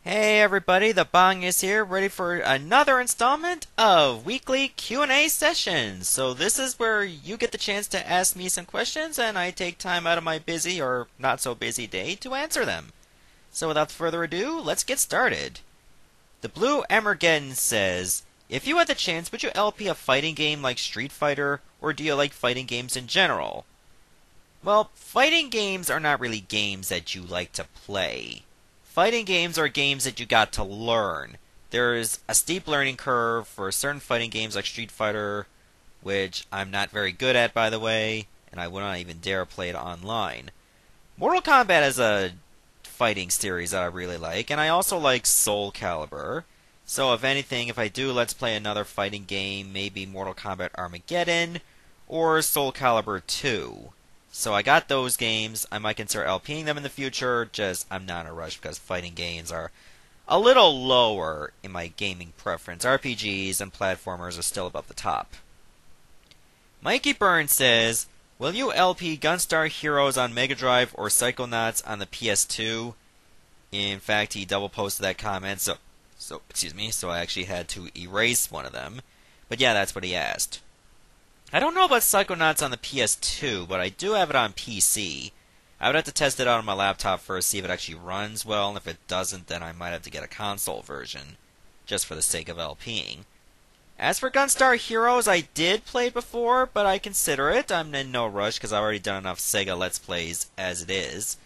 Hey everybody, the Bong is here, ready for another installment of weekly Q&A sessions. So this is where you get the chance to ask me some questions and I take time out of my busy or not so busy day to answer them. So without further ado, let's get started. The Blue Emergen says, if you had the chance, would you LP a fighting game like Street Fighter, or do you like fighting games in general? Well, fighting games are not really games that you like to play. Fighting games are games that you got to learn. There's a steep learning curve for certain fighting games like Street Fighter, which I'm not very good at, by the way, and I would not even dare play it online. Mortal Kombat is a fighting series that I really like, and I also like Soul Calibur. So if anything, if I do let's play another fighting game, maybe Mortal Kombat Armageddon, or Soul Calibur 2. So I got those games. I might consider LPing them in the future, just I'm not in a rush because fighting games are a little lower in my gaming preference. RPGs and platformers are still above the top. Mikey Burns says, will you LP Gunstar Heroes on Mega Drive or Psychonauts on the PS2? In fact, he double posted that comment, so I actually had to erase one of them. But yeah, that's what he asked. I don't know about Psychonauts on the PS2, but I do have it on PC. I would have to test it out on my laptop first, see if it actually runs well, and if it doesn't, then I might have to get a console version, just for the sake of LPing. As for Gunstar Heroes, I did play it before, but I consider it. I'm in no rush, because I've already done enough Sega Let's Plays as it is.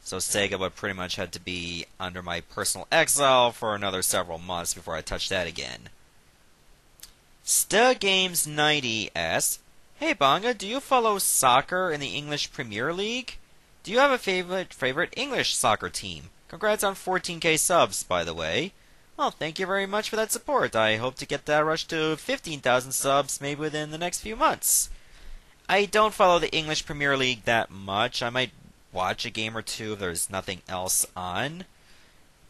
So Sega would pretty much have to be under my personal exile for another several months before I touch that again. StaGames90 asks, hey Bonga, do you follow soccer in the English Premier League? Do you have a favorite English soccer team? Congrats on 14k subs, by the way. Well, thank you very much for that support. I hope to get that rush to 15,000 subs maybe within the next few months. I don't follow the English Premier League that much. I might watch a game or two if there's nothing else on.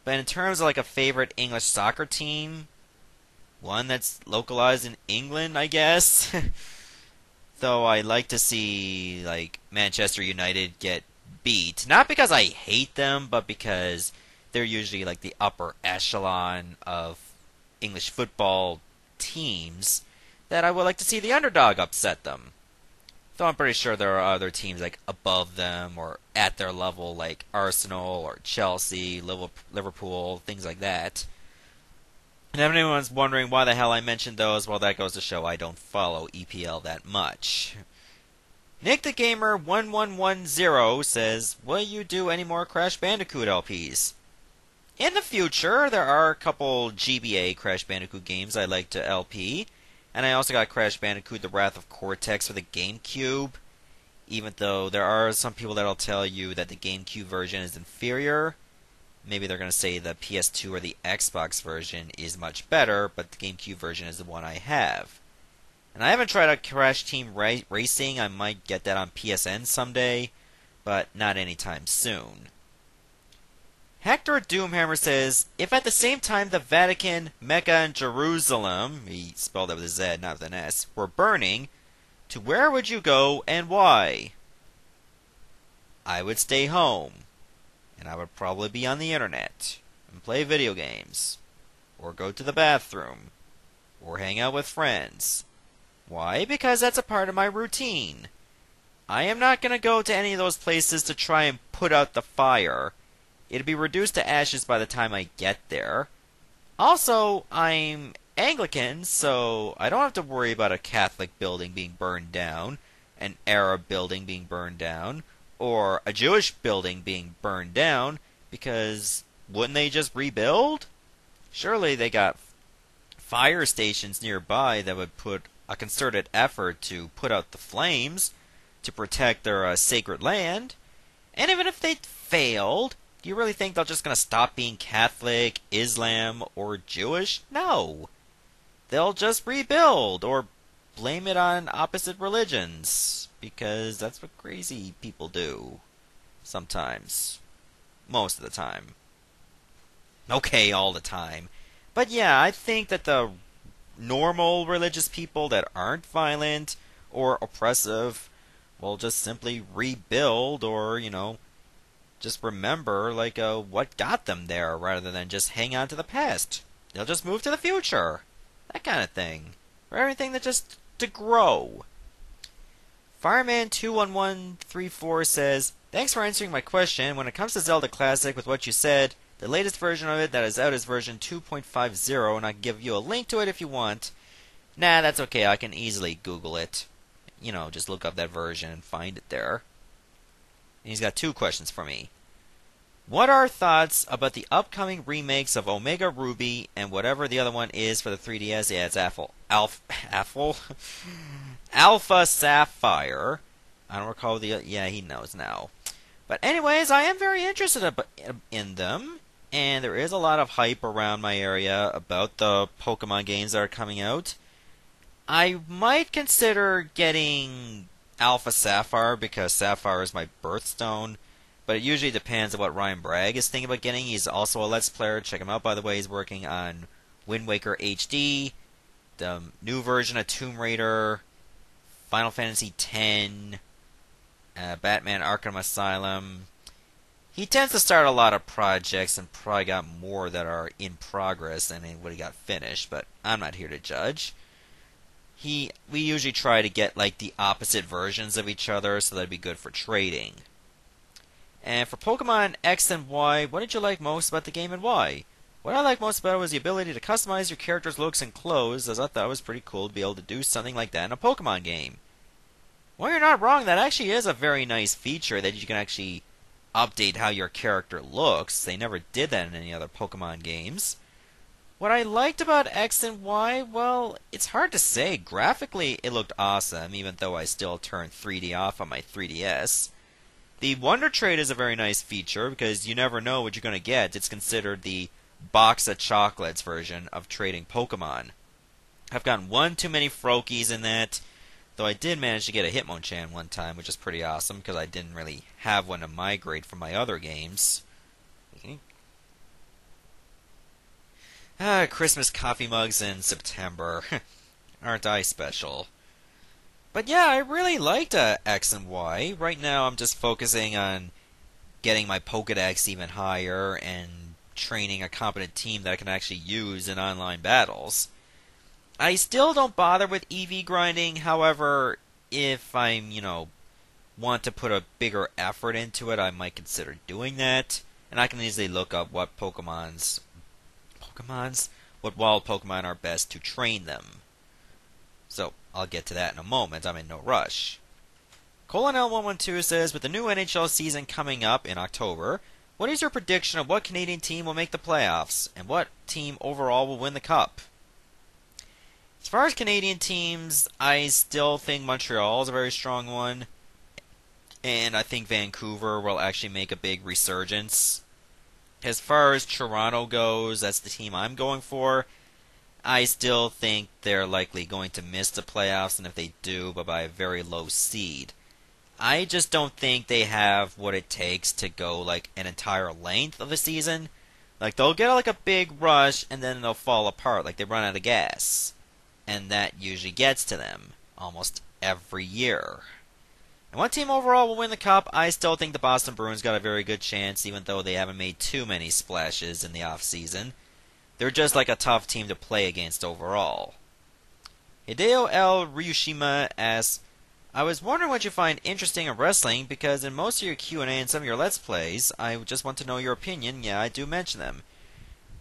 But in terms of like a favorite English soccer team, one that's localized in England, I guess. Though I like to see like Manchester United get beat. Not because I hate them, but because they're usually like the upper echelon of English football teams that I would like to see the underdog upset them. Though I'm pretty sure there are other teams like above them or at their level like Arsenal or Chelsea, Liverpool, things like that. And if anyone's wondering why the hell I mentioned those, well, that goes to show I don't follow EPL that much. Nick the Gamer 1110 says, will you do any more Crash Bandicoot LPs? In the future, there are a couple GBA Crash Bandicoot games I'd like to LP. And I also got Crash Bandicoot The Wrath of Cortex for the GameCube. Even though there are some people that'll tell you that the GameCube version is inferior. Maybe they're going to say the PS2 or the Xbox version is much better, but the GameCube version is the one I have. And I haven't tried out Crash Team Racing. I might get that on PSN someday, but not anytime soon. Hector Doomhammer says, if at the same time the Vatican, Mecca, and Jerusalem, he spelled it with a Z, not with an S, were burning, to where would you go and why? I would stay home. And I would probably be on the internet, and play video games, or go to the bathroom, or hang out with friends. Why? Because that's a part of my routine. I am not going to go to any of those places to try and put out the fire. It'll be reduced to ashes by the time I get there. Also, I'm Anglican, so I don't have to worry about a Catholic building being burned down, an Arab building being burned down, or a Jewish building being burned down, because wouldn't they just rebuild? Surely they got fire stations nearby that would put a concerted effort to put out the flames to protect their sacred land. And even if they failed, do you really think they're just going to stop being Catholic, Islam, or Jewish? No. They'll just rebuild, or blame it on opposite religions. Because that's what crazy people do. Sometimes. Most of the time. Okay, all the time. But yeah, I think that the normal religious people that aren't violent or oppressive will just simply rebuild or, just remember, like, what got them there, rather than just hang on to the past. They'll just move to the future. That kind of thing. Or everything that just to grow. Fireman21134 says, "Thanks for answering my question. When it comes to Zelda Classic, with what you said, the latest version of it that is out is version 2.50, and I can give you a link to it if you want." Nah, that's okay. I can easily Google it. You know, just look up that version and find it there. And he's got 2 questions for me. What are thoughts about the upcoming remakes of Omega Ruby and whatever the other one is for the 3DS? Yeah, it's Alpha Sapphire. I don't recall the... Yeah, he knows now. But anyways, I am very interested in them. And there is a lot of hype around my area about the Pokemon games that are coming out. I might consider getting Alpha Sapphire because Sapphire is my birthstone. But it usually depends on what Ryan Bragg is thinking about getting. He's also a Let's Player. Check him out, by the way. He's working on Wind Waker HD, the new version of Tomb Raider, Final Fantasy X, Batman Arkham Asylum. He tends to start a lot of projects and probably got more that are in progress than what he got finished, but I'm not here to judge. We usually try to get like the opposite versions of each other, so that'd be good for trading. And for Pokemon X and Y, what did you like most about the game and why? What I liked most about it was the ability to customize your character's looks and clothes, as I thought it was pretty cool to be able to do something like that in a Pokemon game. Well, you're not wrong, that actually is a very nice feature that you can actually update how your character looks. They never did that in any other Pokemon games. What I liked about X and Y, well, it's hard to say. Graphically, it looked awesome, even though I still turned 3D off on my 3DS. The Wonder Trade is a very nice feature because you never know what you're going to get. It's considered the box of chocolates version of trading Pokemon. I've gotten one too many Froakies in that, though I did manage to get a Hitmonchan one time, which is pretty awesome because I didn't really have one to migrate from my other games. Christmas coffee mugs in September. Aren't I special? But yeah, I really liked X and Y. Right now I'm just focusing on getting my Pokedex even higher and training a competent team that I can actually use in online battles. I still don't bother with EV grinding, however, if I'm, want to put a bigger effort into it, I might consider doing that. And I can easily look up what what wild Pokemon are best to train them. So, I'll get to that in a moment. I'm in no rush. Colonel112 says, with the new NHL season coming up in October, what is your prediction of what Canadian team will make the playoffs, and what team overall will win the Cup? As far as Canadian teams, I still think Montreal is a very strong one, and I think Vancouver will actually make a big resurgence. As far as Toronto goes, that's the team I'm going for. I still think they're likely going to miss the playoffs, and if they do, but by a very low seed. I just don't think they have what it takes to go like an entire length of the season. Like, they'll get like a big rush, and then they'll fall apart, like they run out of gas. And that usually gets to them almost every year. And what team overall will win the Cup? I still think the Boston Bruins got a very good chance, even though they haven't made too many splashes in the off-season. They're just like a tough team to play against overall. Hideo L. Ryushima asks, I was wondering what you find interesting in wrestling, because in most of your Q&A and some of your Let's Plays, I just want to know your opinion. Yeah, I do mention them.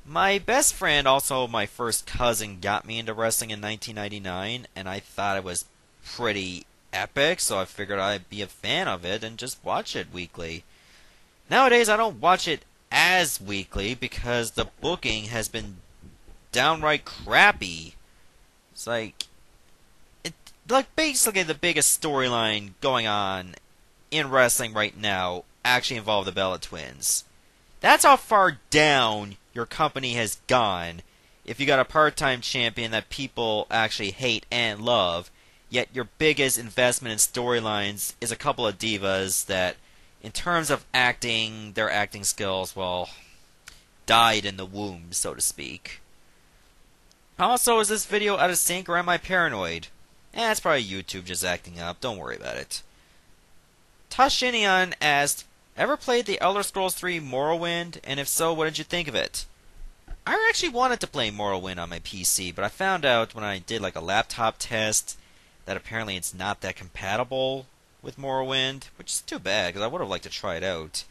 My best friend, also my first cousin, got me into wrestling in 1999, and I thought it was pretty epic, so I figured I'd be a fan of it and just watch it weekly. Nowadays, I don't watch it as weekly because the booking has been downright crappy. It's like basically the biggest storyline going on in wrestling right now actually involve the Bella Twins. That's how far down your company has gone if you got a part-time champion that people actually hate and love, yet your biggest investment in storylines is a couple of divas that, in terms of acting, their acting skills, well, died in the womb, so to speak. Also, is this video out of sync or am I paranoid? It's probably YouTube just acting up. Don't worry about it. Tashinian asked, Ever played the Elder Scrolls 3 Morrowind? And if so, what did you think of it? I actually wanted to play Morrowind on my PC, but I found out when I did like a laptop test that apparently it's not that compatible with Morrowind, which is too bad because I would have liked to try it out.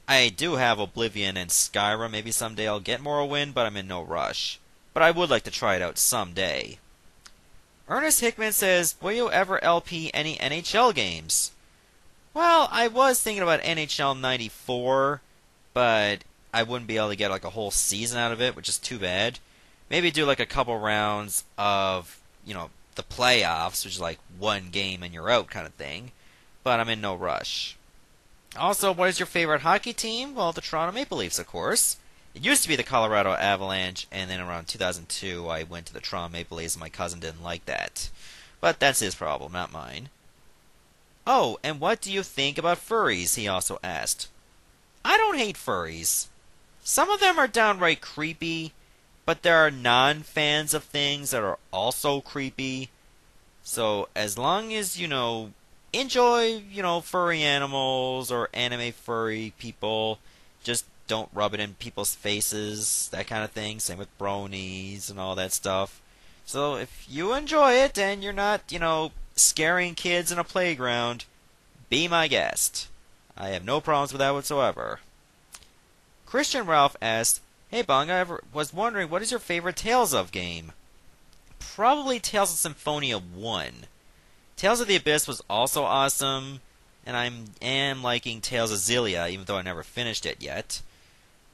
I do have Oblivion and Skyrim. Maybe someday I'll get Morrowind, but I'm in no rush. But I would like to try it out someday. Ernest Hickman says, will you ever LP any NHL games? Well, I was thinking about NHL 94, but I wouldn't be able to get like a whole season out of it, which is too bad. Maybe do like a couple rounds of, the playoffs, which is like one game and you're out kind of thing. But I'm in no rush. Also, what is your favorite hockey team? Well, the Toronto Maple Leafs, of course. It used to be the Colorado Avalanche, and then around 2002 I went to the Toronto Maple Leafs and my cousin didn't like that. But that's his problem, not mine. Oh, and what do you think about furries? He also asked. I don't hate furries. Some of them are downright creepy, but there are non-fans of things that are also creepy. So as long as, enjoy, furry animals or anime furry people, just don't rub it in people's faces, that kind of thing. Same with bronies and all that stuff. So if you enjoy it and you're not, scaring kids in a playground, be my guest. I have no problems with that whatsoever. Christian Ralph asked, hey Bong, I was wondering, what is your favorite Tales of game? Probably Tales of Symphonia 1. Tales of the Abyss was also awesome, and I am liking Tales of Xillia, even though I never finished it yet.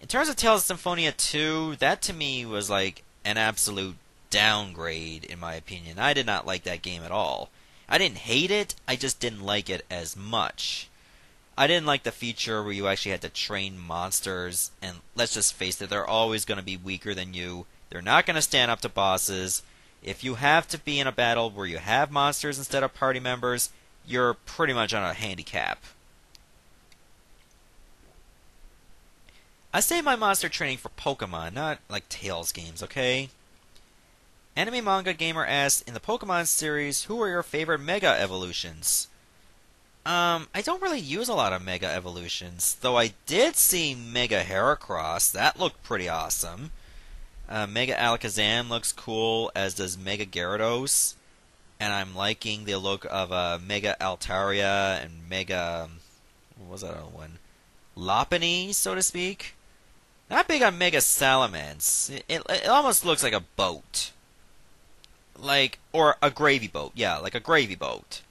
In terms of Tales of Symphonia 2, that to me was like an absolute downgrade, in my opinion. I did not like that game at all. I didn't hate it, I just didn't like it as much. I didn't like the feature where you actually had to train monsters, and let's just face it, they're always going to be weaker than you. They're not going to stand up to bosses. If you have to be in a battle where you have monsters instead of party members, you're pretty much on a handicap. I save my monster training for Pokemon, not like Tales games, okay? Anime Manga Gamer asks, in the Pokemon series, who are your favorite Mega Evolutions? I don't really use a lot of Mega Evolutions, though I did see Mega Heracross. That looked pretty awesome. Mega Alakazam looks cool, as does Mega Gyarados. And I'm liking the look of Mega Altaria and Mega... what was that other one? Lopunny, so to speak. Not big on Mega Salamence. It almost looks like a boat. Or a gravy boat. Yeah, like a gravy boat.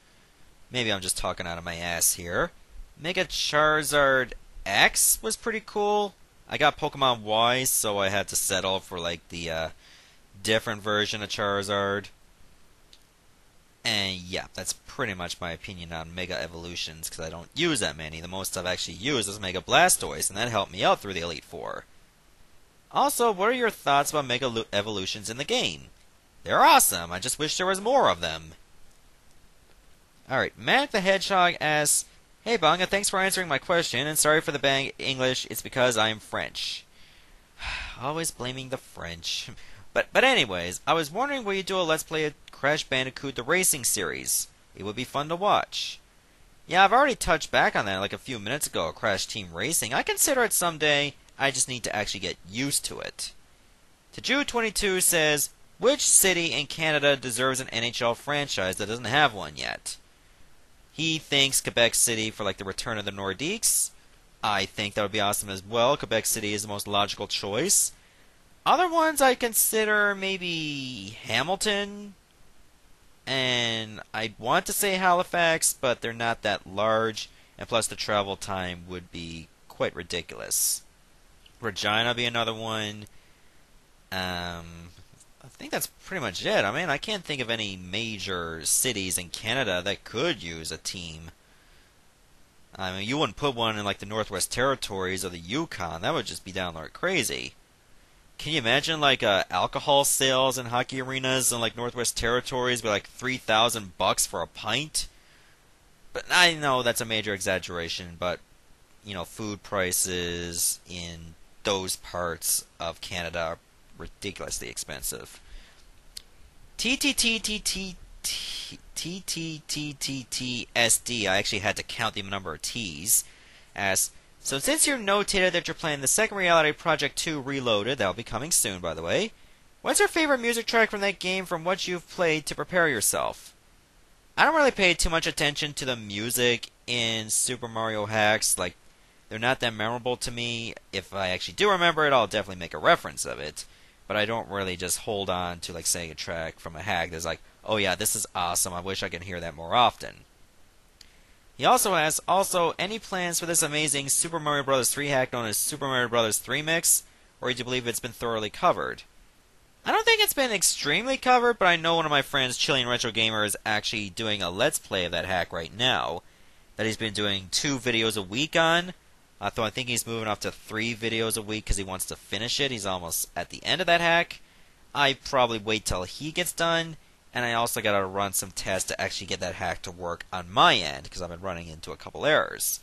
Maybe I'm just talking out of my ass here. Mega Charizard X was pretty cool. I got Pokemon Y, so I had to settle for like the different version of Charizard. And yeah, that's pretty much my opinion on Mega Evolutions, because I don't use that many. The most I've actually used is Mega Blastoise, and that helped me out through the Elite Four. Also, what are your thoughts about Mega Evolutions in the game? They're awesome, I just wish there was more of them. Alright, Mac the Hedgehog asks, hey Banga, thanks for answering my question, and sorry for the bad English, it's because I am French. Always blaming the French. But anyways, I was wondering will you do a Let's Play of Crash Bandicoot the Racing series? It would be fun to watch. Yeah, I've already touched back on that like a few minutes ago, Crash Team Racing. I consider it someday, I just need to actually get used to it. Tajude22 says, which city in Canada deserves an NHL franchise that doesn't have one yet? He thinks Quebec City for like the return of the Nordiques. I think that would be awesome as well. Quebec City is the most logical choice. Other ones I consider maybe Hamilton. And I'd want to say Halifax, but they're not that large. And plus the travel time would be quite ridiculous. Regina would be another one. I think that's pretty much it. I mean, I can't think of any major cities in Canada that could use a team. I mean, you wouldn't put one in like the Northwest Territories or the Yukon. That would just be downright crazy. Can you imagine like alcohol sales in hockey arenas in like Northwest Territories be like $3,000 for a pint? But I know that's a major exaggeration, but food prices in those parts of Canada are ridiculously expensive. TTTTTTTTTSD. I actually had to count the number of T's. asks, so since you notated that you're playing the second Reality Project 2 Reloaded, that'll be coming soon, by the way, what's your favorite music track from that game from what you've played to prepare yourself? I don't really pay too much attention to the music in Super Mario hacks. Like, they're not that memorable to me. If I actually do remember it, I'll definitely make a reference of it. But I don't really just hold on to, like, say, a track from a hack that's like, oh yeah, this is awesome, I wish I could hear that more often. He also asks, any plans for this amazing Super Mario Bros. 3 hack known as Super Mario Bros. 3 Mix? Or do you believe it's been thoroughly covered? I don't think it's been extremely covered, but I know one of my friends, Chilean Retro Gamer, is actually doing a Let's Play of that hack right now. That he's been doing 2 videos a week on. Though I think he's moving up to 3 videos a week because he wants to finish it. He's almost at the end of that hack. I probably wait till he gets done. And I also gotta run some tests to actually get that hack to work on my end, because I've been running into a couple errors.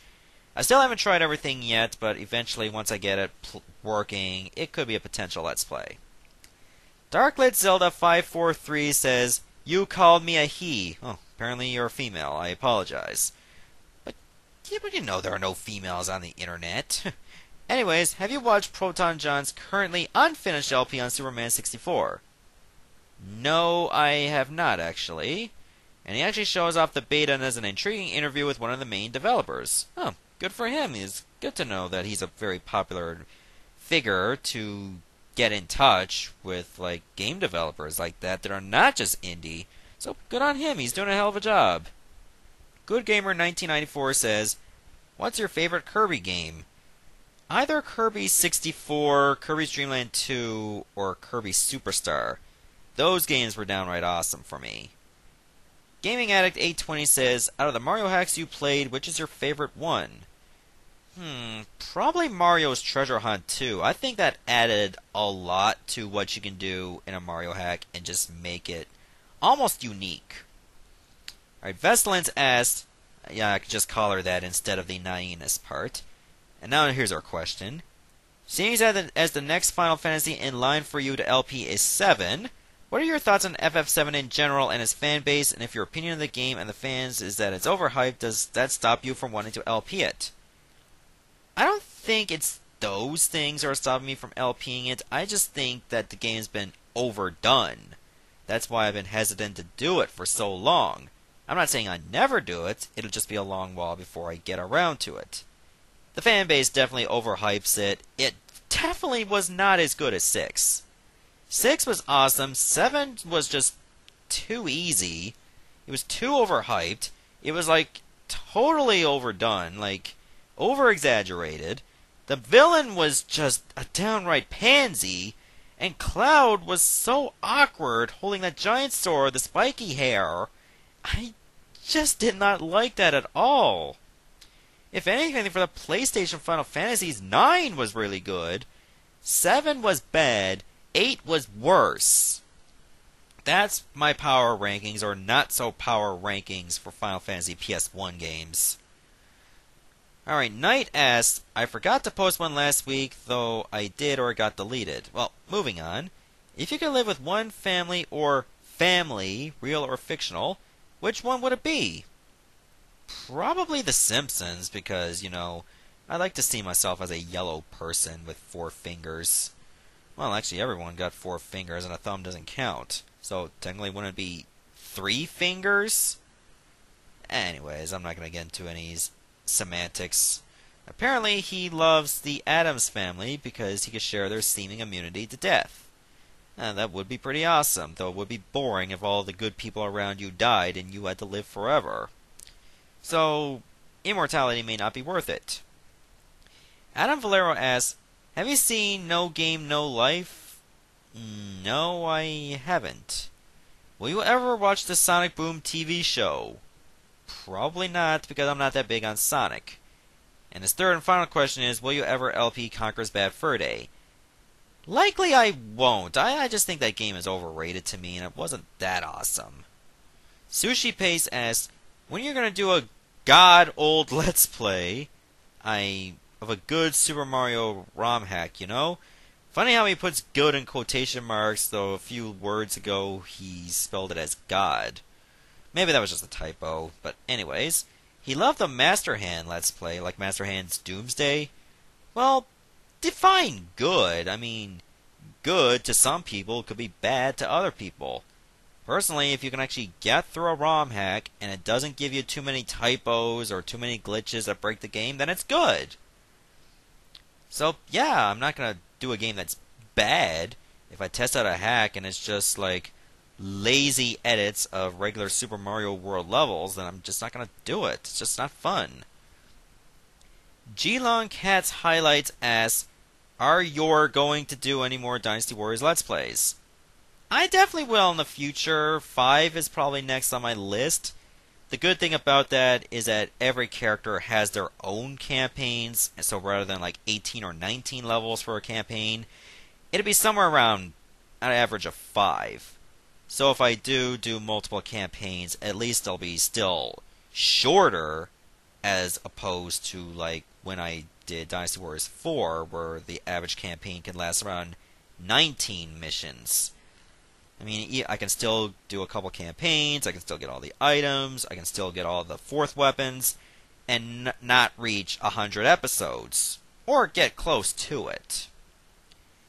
I still haven't tried everything yet, but eventually, once I get it working, it could be a potential Let's Play. Darklit Zelda 543 says, you called me a he. Oh, apparently you're a female. I apologize. But you know there are no females on the internet. Anyways, have you watched Proton John's currently unfinished LP on Superman 64? No, I have not, actually. And he actually shows off the beta and has an intriguing interview with one of the main developers. Oh, good for him. It's good to know that he's a very popular figure to get in touch with, like, game developers like that are not just indie. So, good on him. He's doing a hell of a job. GoodGamer1994 says, what's your favorite Kirby game? Either Kirby 64, Kirby's Dream Land 2, or Kirby Superstar. Those games were downright awesome for me. Gaming Addict 820 says, out of the Mario hacks you played, which is your favorite one? Probably Mario's Treasure Hunt 2. I think that added a lot to what you can do in a Mario hack and just make it almost unique. Alright, Vestalins asked, yeah, I could just call her that instead of the Nainas part. And now here's our question. Seeing as the next Final Fantasy in line for you to LP is 7, what are your thoughts on FF7 in general and its fan base, and if your opinion of the game and the fans is that it's overhyped, does that stop you from wanting to LP it? I don't think it's those things that are stopping me from LPing it. I just think that the game's been overdone. That's why I've been hesitant to do it for so long. I'm not saying I never do it, it'll just be a long while before I get around to it. The fan base definitely overhypes it. It definitely was not as good as 6. 6 was awesome. 7 was just too easy. It was too overhyped. It was like totally overdone, like over-exaggerated. The villain was just a downright pansy, and Cloud was so awkward holding that giant sword, the spiky hair. I just did not like that at all. If anything, for the PlayStation, Final Fantasy 9 was really good. 7 was bad. 8 was worse. That's my power rankings, or not so power rankings, for Final Fantasy PS1 games. Alright, Knight asks, I forgot to post one last week, though I did or it got deleted. Well, moving on. If you could live with one family or family, real or fictional, which one would it be? Probably The Simpsons, because, you know, I like to see myself as a yellow person with 4 fingers. Well, actually, everyone got 4 fingers, and a thumb doesn't count. So, technically, wouldn't it be 3 fingers? Anyways, I'm not going to get into any semantics. Apparently, he loves the Addams family because he could share their seeming immunity to death. That would be pretty awesome, though it would be boring if all the good people around you died and you had to live forever. So, immortality may not be worth it. Adam Valero asks, have you seen No Game, No Life? No, I haven't. Will you ever watch the Sonic Boom TV show? Probably not, because I'm not that big on Sonic. And his third and final question is, will you ever LP Conker's Bad Fur Day? Likely I won't. I just think that game is overrated to me, and it wasn't that awesome. Sushi Pace asks, when are you going to do a god-old Let's Play of a good Super Mario ROM hack, you know? Funny how he puts good in quotation marks, though a few words ago he spelled it as God. Maybe that was just a typo, but anyways. He loved the Master Hand Let's Play, like Master Hand's Doomsday. Well, define good. I mean, good to some people could be bad to other people. Personally, if you can actually get through a ROM hack and it doesn't give you too many typos or too many glitches that break the game, then it's good. So, yeah, I'm not going to do a game that's bad. If I test out a hack and it's just like lazy edits of regular Super Mario World levels, then I'm just not going to do it. It's just not fun. G-Long Cats highlights asks, are you going to do any more Dynasty Warriors Let's Plays? I definitely will in the future. 5 is probably next on my list. The good thing about that is that every character has their own campaigns, and so rather than like 18 or 19 levels for a campaign, it'll be somewhere around an average of 5. So if I do multiple campaigns, at least they'll be still shorter as opposed to like when I did Dynasty Warriors 4, where the average campaign can last around 19 missions. I mean, I can still do a couple campaigns, I can still get all the items, I can still get all the 4th weapons, and not reach 100 episodes, or get close to it.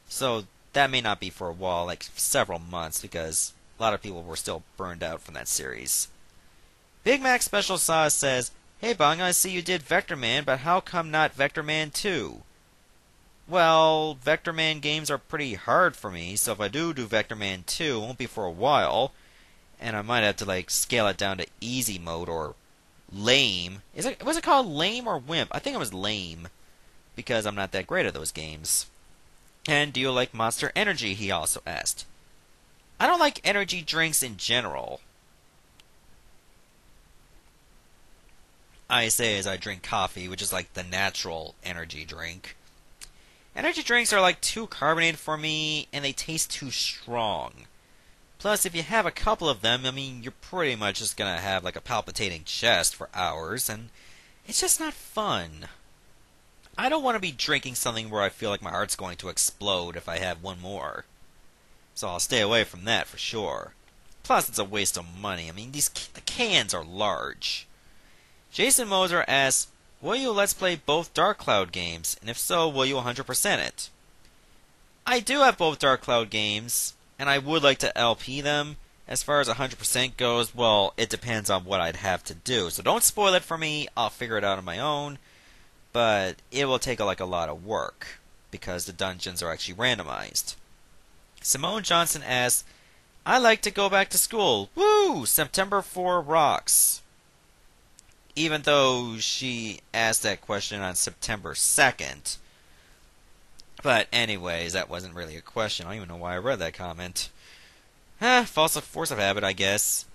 So that may not be for a while, like several months, because a lot of people were still burned out from that series. Big Mac Special Sauce says, hey Bung, I see you did Vector Man, but how come not Vector Man 2? Well, Vector Man games are pretty hard for me, so if I do Vector Man 2, it won't be for a while, and I might have to like scale it down to easy mode or lame. Was it called lame or wimp? I think it was lame, because I'm not that great at those games. And do you like Monster Energy, he also asked. I don't like energy drinks in general. I say as I drink coffee, which is like the natural energy drink. Energy drinks are like too carbonated for me, and they taste too strong. Plus, if you have a couple of them, I mean, you're pretty much just gonna have like a palpitating chest for hours, and it's just not fun. I don't want to be drinking something where I feel like my heart's going to explode if I have one more. So I'll stay away from that for sure. Plus, it's a waste of money. I mean, the cans are large. Jason Moser asks, will you Let's Play both Dark Cloud games? And if so, will you 100% it? I do have both Dark Cloud games, and I would like to LP them. As far as 100% goes, well, it depends on what I'd have to do. So don't spoil it for me. I'll figure it out on my own. But it will take like a lot of work, because the dungeons are actually randomized. Simone Johnson asks, I like to go back to school. Woo! September 4 rocks. Even though she asked that question on September 2nd. But anyways, that wasn't really a question. I don't even know why I read that comment. False force of habit, I guess.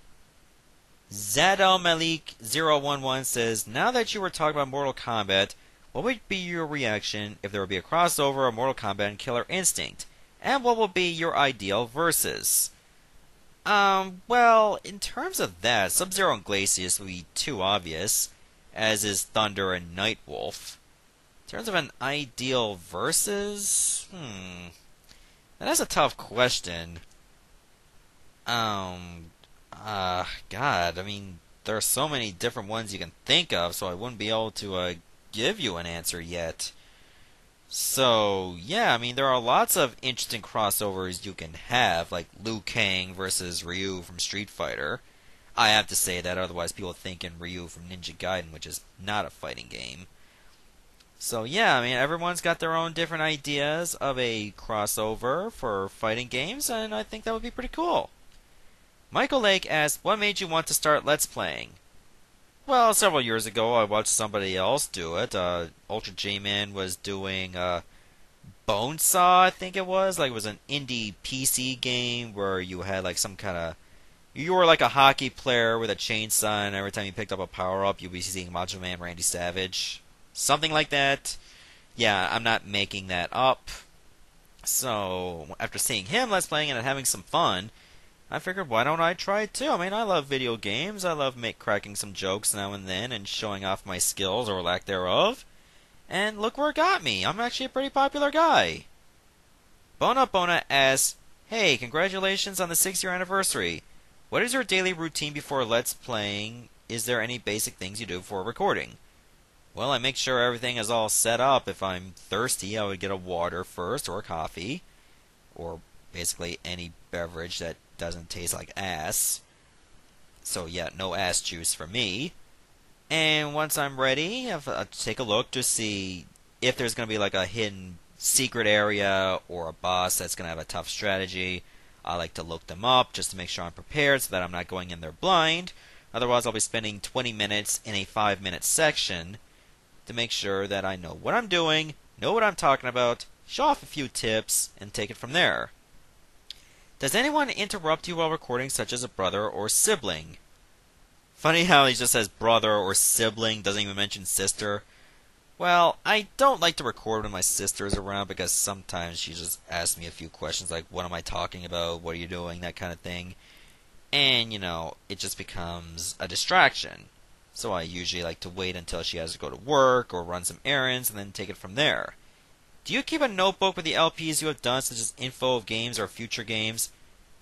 Zadel Malik 011 says, now that you were talking about Mortal Kombat, what would be your reaction if there would be a crossover of Mortal Kombat and Killer Instinct? And what would be your ideal versus? Well, in terms of that, Sub-Zero and Glacius would be too obvious, as is Thunder and Nightwolf. In terms of an ideal versus? That's a tough question. God, I mean, there are so many different ones you can think of, so I wouldn't be able to, give you an answer yet. So, yeah, I mean, there are lots of interesting crossovers you can have, like Liu Kang versus Ryu from Street Fighter. I have to say that, otherwise people think in Ryu from Ninja Gaiden, which is not a fighting game. So, yeah, I mean, everyone's got their own different ideas of a crossover for fighting games, and I think that would be pretty cool. Michael Lake asks, what made you want to start Let's Playing? Well, several years ago, I watched somebody else do it. Ultra J-Man was doing Bonesaw, I think it was. Like, it was an indie PC game where you had, like, some kind of... You were like a hockey player with a chainsaw, and every time you picked up a power-up, you'd be seeing Macho Man Randy Savage. Something like that. Yeah, I'm not making that up. So, after seeing him Let's Playing and having some fun, I figured, why don't I try it too? I mean, I love video games. I love cracking some jokes now and then and showing off my skills or lack thereof. And look where it got me. I'm actually a pretty popular guy. Bona asks, hey, congratulations on the 6-year anniversary. What is your daily routine before Let's Playing is there any basic things you do before recording? Well, I make sure everything is all set up. If I'm thirsty, I would get a water first, or a coffee, or basically any beverage that doesn't taste like ass. So yeah, no ass juice for me. And once I'm ready, I'll take a look to see if there's going to be like a hidden secret area or a boss that's going to have a tough strategy. I like to look them up just to make sure I'm prepared so that I'm not going in there blind. Otherwise, I'll be spending 20 minutes in a 5-minute section to make sure that I know what I'm doing, know what I'm talking about, show off a few tips, and take it from there. Does anyone interrupt you while recording, such as a brother or sibling? Funny how he just says brother or sibling, doesn't even mention sister. Well, I don't like to record when my sister is around because sometimes she just asks me a few questions like, what am I talking about, what are you doing, that kind of thing. And, it just becomes a distraction. So I usually like to wait until she has to go to work or run some errands and then take it from there. Do you keep a notebook with the LPs you have done, such as info of games or future games?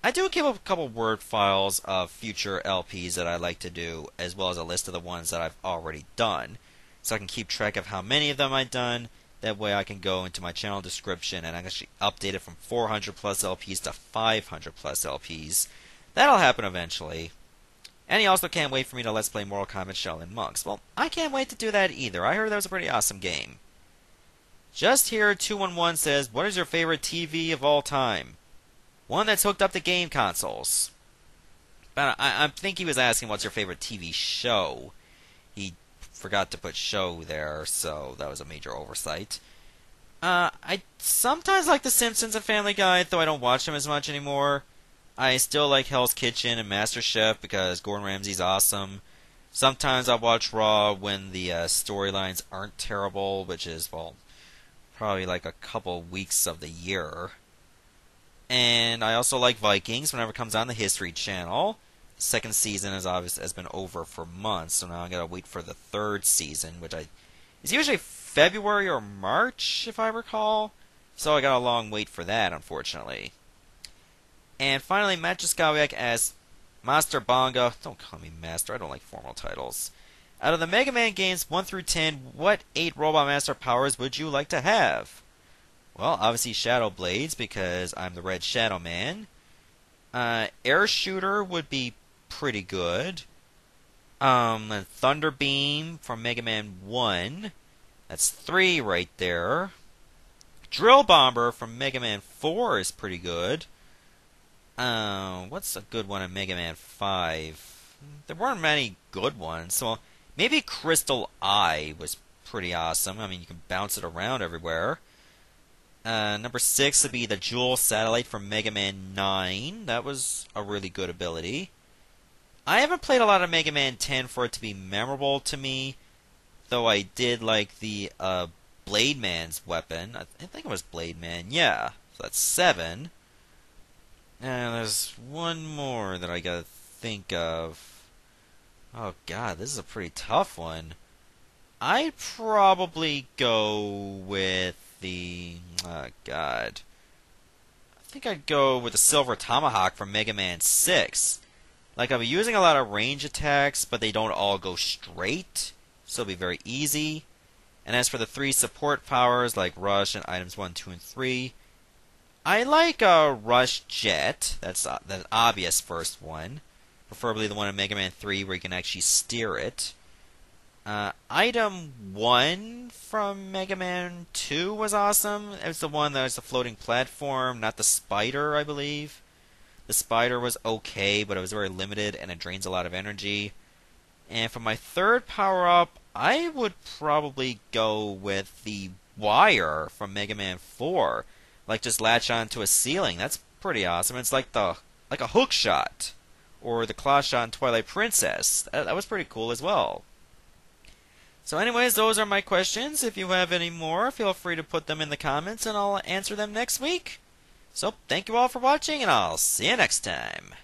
I do keep a couple Word files of future LPs that I like to do, as well as a list of the ones that I've already done, so I can keep track of how many of them I've done. That way I can go into my channel description and actually update it from 400 plus LPs to 500 plus LPs. That'll happen eventually. And he also can't wait for me to Let's Play Mortal Kombat Shaolin Monks. Well, I can't wait to do that either. I heard that was a pretty awesome game. Just here, 211 says, what is your favorite TV of all time? One that's hooked up to game consoles. But I think he was asking what's your favorite TV show. He forgot to put show there, so that was a major oversight. I sometimes like The Simpsons and Family Guy, though I don't watch them as much anymore. I still like Hell's Kitchen and MasterChef because Gordon Ramsay's awesome. Sometimes I watch Raw when the storylines aren't terrible, which is, well, probably like a couple weeks of the year. And I also like Vikings whenever it comes on the History Channel. Second season has been over for months, so now I gotta wait for the third season, which is usually February or March, if I recall. So I got a long wait for that, unfortunately. And finally, Matt Jaskowiak asks, Master Bonga, don't call me Master, I don't like formal titles. Out of the Mega Man games 1 through 10, what 8 Robot Master powers would you like to have? Well, obviously Shadow Blades, because I'm the Red Shadow Man. Air Shooter would be pretty good. And Thunder Beam from Mega Man 1. That's 3 right there. Drill Bomber from Mega Man 4 is pretty good. What's a good one in Mega Man 5? There weren't many good ones, so maybe Crystal Eye was pretty awesome. I mean, you can bounce it around everywhere. Number 6 would be the Jewel Satellite from Mega Man 9. That was a really good ability. I haven't played a lot of Mega Man 10 for it to be memorable to me, though I did like the Blade Man's weapon. I think it was Blade Man, yeah. So that's 7. And there's one more that I gotta think of. Oh god, this is a pretty tough one. I'd probably go with the... oh god. I think I'd go with the Silver Tomahawk from Mega Man 6. Like, I'll be using a lot of range attacks, but they don't all go straight, so it'll be very easy. And as for the 3 support powers, like Rush and Items 1, 2, and 3, I like Rush Jet. That's the obvious first one. Preferably the one in Mega Man 3 where you can actually steer it. Item 1 from Mega Man 2 was awesome. It was the one that was the floating platform, not the spider, I believe. The spider was okay, but it was very limited and it drains a lot of energy. And for my third power-up, I would probably go with the wire from Mega Man 4. Like, just latch onto a ceiling. That's pretty awesome. It's like a hook shot. Or the claw shot in Twilight Princess. That was pretty cool as well. So anyways, those are my questions. If you have any more, feel free to put them in the comments and I'll answer them next week. So, thank you all for watching and I'll see you next time.